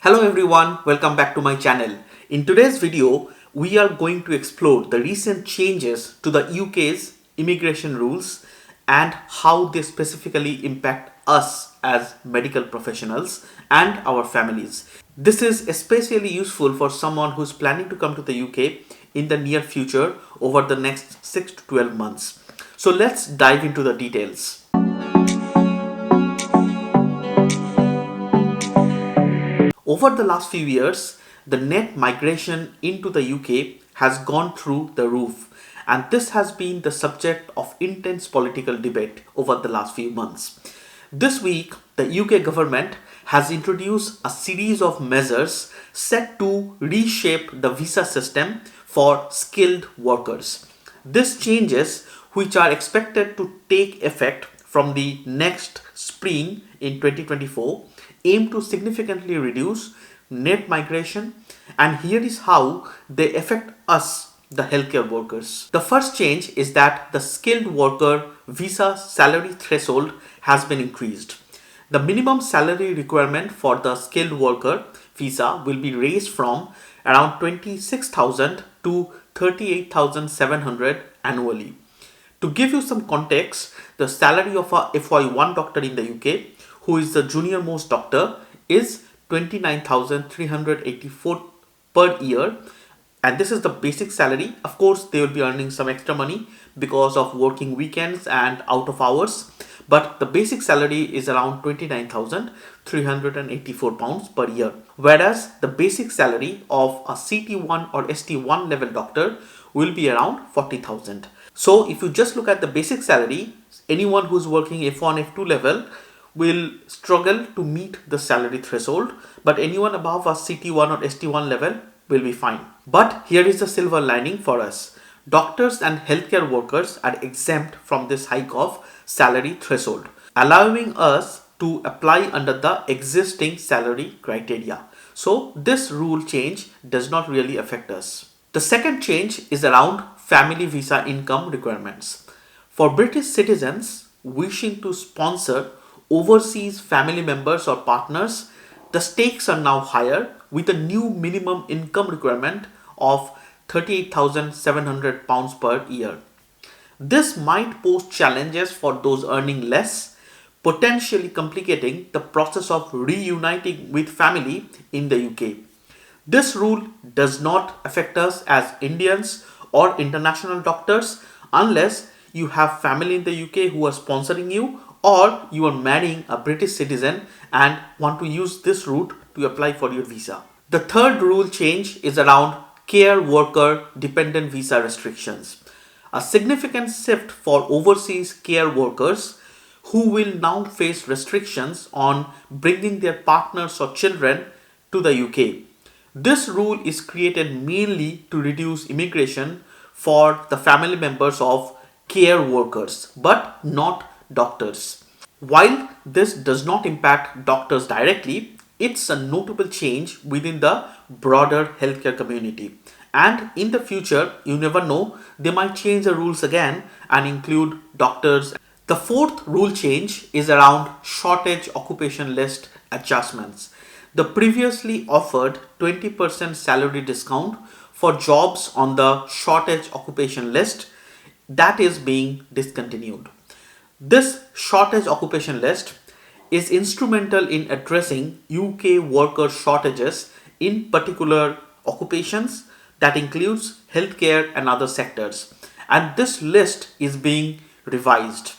Hello everyone, welcome back to my channel. In today's video, we are going to explore the recent changes to the UK's immigration rules and how they specifically impact us as medical professionals and our families. This is especially useful for someone who's planning to come to the UK in the near future over the next 6 to 12 months. So let's dive into the details. Over the last few years, the net migration into the UK has gone through the roof, and this has been the subject of intense political debate over the last few months. This week, the UK government has introduced a series of measures set to reshape the visa system for skilled workers. These changes, which are expected to take effect from the next spring in 2024, aim to significantly reduce net migration, and here is how they affect us, the healthcare workers. The first change is that the skilled worker visa salary threshold has been increased. The minimum salary requirement for the skilled worker visa will be raised from around 26,000 to 38,700 annually. To give you some context, the salary of a FY1 doctor in the UK, who is the junior most doctor, is 29,384 per year, and this is the basic salary. Of course, they will be earning some extra money because of working weekends and out of hours, but the basic salary is around 29,384 pounds per year, whereas the basic salary of a CT1 or ST1 level doctor will be around 40,000. So if you just look at the basic salary, anyone who's working F1, F2 level will struggle to meet the salary threshold, but anyone above a CT1 or ST1 level will be fine. But here is the silver lining for us. Doctors and healthcare workers are exempt from this hike of salary threshold, allowing us to apply under the existing salary criteria. So this rule change does not really affect us. The second change is around family visa income requirements. For British citizens wishing to sponsor overseas family members or partners, the stakes are now higher with a new minimum income requirement of 38,700 pounds per year. This might pose challenges for those earning less, potentially complicating the process of reuniting with family in the UK. This rule does not affect us as Indians or international doctors unless you have family in the UK who are sponsoring you, or you are marrying a British citizen and want to use this route to apply for your visa. The third rule change is around care worker dependent visa restrictions. A significant shift for overseas care workers who will now face restrictions on bringing their partners or children to the UK. This rule is created mainly to reduce immigration for the family members of care workers, but not doctors. While this does not impact doctors directly, it's a notable change within the broader healthcare community. And in the future, you never know, they might change the rules again and include doctors. The fourth rule change is around shortage occupation list adjustments. The previously offered 20% salary discount for jobs on the shortage occupation list, that is being discontinued. This shortage occupation list is instrumental in addressing UK worker shortages in particular occupations that includes healthcare and other sectors, and this list is being revised.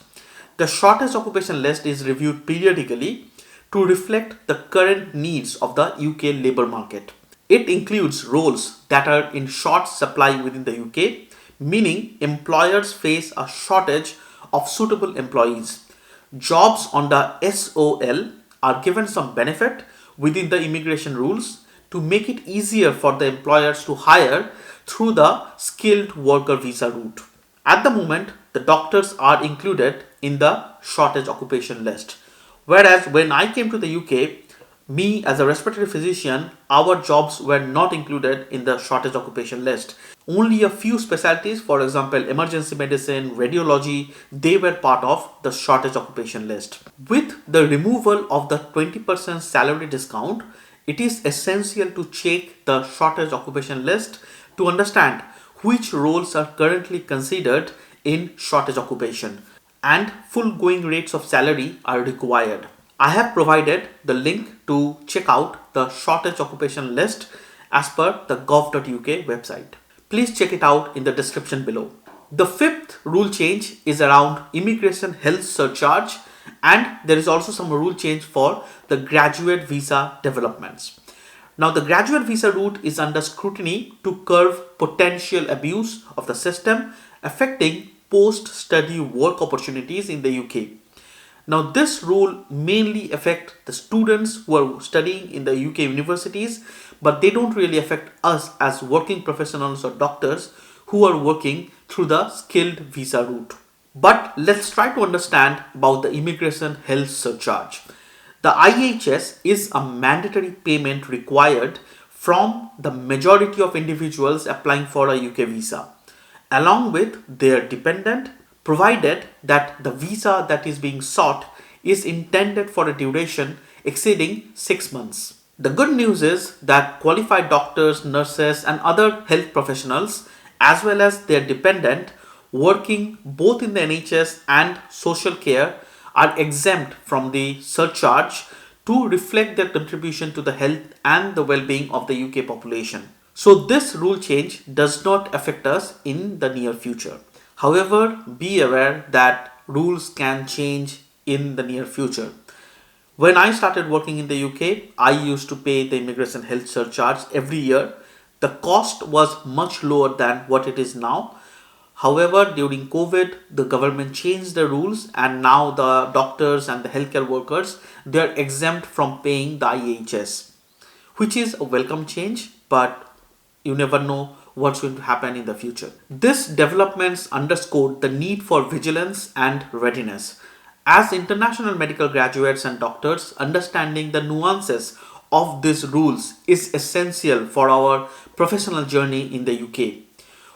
The shortage occupation list is reviewed periodically to reflect the current needs of the UK labour market. It includes roles that are in short supply within the UK, meaning employers face a shortage of suitable employees. Jobs on the SOL are given some benefit within the immigration rules to make it easier for the employers to hire through the skilled worker visa route. At the moment, the doctors are included in the shortage occupation list. Whereas when I came to the UK, me as a respiratory physician, our jobs were not included in the shortage occupation list. Only a few specialties, for example, emergency medicine, radiology, they were part of the shortage occupation list. With the removal of the 20% salary discount, it is essential to check the shortage occupation list to understand which roles are currently considered in shortage occupation, and full going rates of salary are required. I have provided the link to check out the shortage occupation list as per the gov.uk website. Please check it out in the description below. The fifth rule change is around immigration health surcharge, and there is also some rule change for the graduate visa developments. Now, the graduate visa route is under scrutiny to curb potential abuse of the system affecting post-study work opportunities in the UK. Now, this rule mainly affects the students who are studying in the UK universities, but they don't really affect us as working professionals or doctors who are working through the skilled visa route. But let's try to understand about the immigration health surcharge. The IHS is a mandatory payment required from the majority of individuals applying for a UK visa, along with their dependent, provided that the visa that is being sought is intended for a duration exceeding 6 months. The good news is that qualified doctors, nurses, and other health professionals, as well as their dependent, working both in the NHS and social care, are exempt from the surcharge to reflect their contribution to the health and the well-being of the UK population. So this rule change does not affect us in the near future. However, be aware that rules can change in the near future. When I started working in the UK, I used to pay the immigration health surcharge every year. The cost was much lower than what it is now. However, during COVID, the government changed the rules, and now the doctors and the healthcare workers, they are exempt from paying the IHS, which is a welcome change, but you never know what's going to happen in the future. These developments underscored the need for vigilance and readiness. As international medical graduates and doctors, understanding the nuances of these rules is essential for our professional journey in the UK.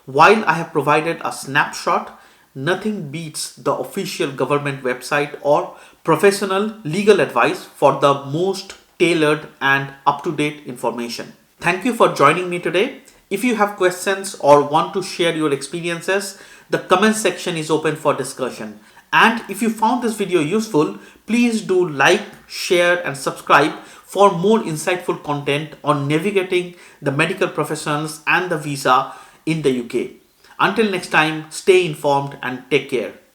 While I have provided a snapshot, nothing beats the official government website or professional legal advice for the most tailored and up-to-date information. Thank you for joining me today. If you have questions or want to share your experiences, the comment section is open for discussion. And if you found this video useful, please do like, share, and subscribe for more insightful content on navigating the medical professions and the visa in the UK. Until next time, stay informed and take care.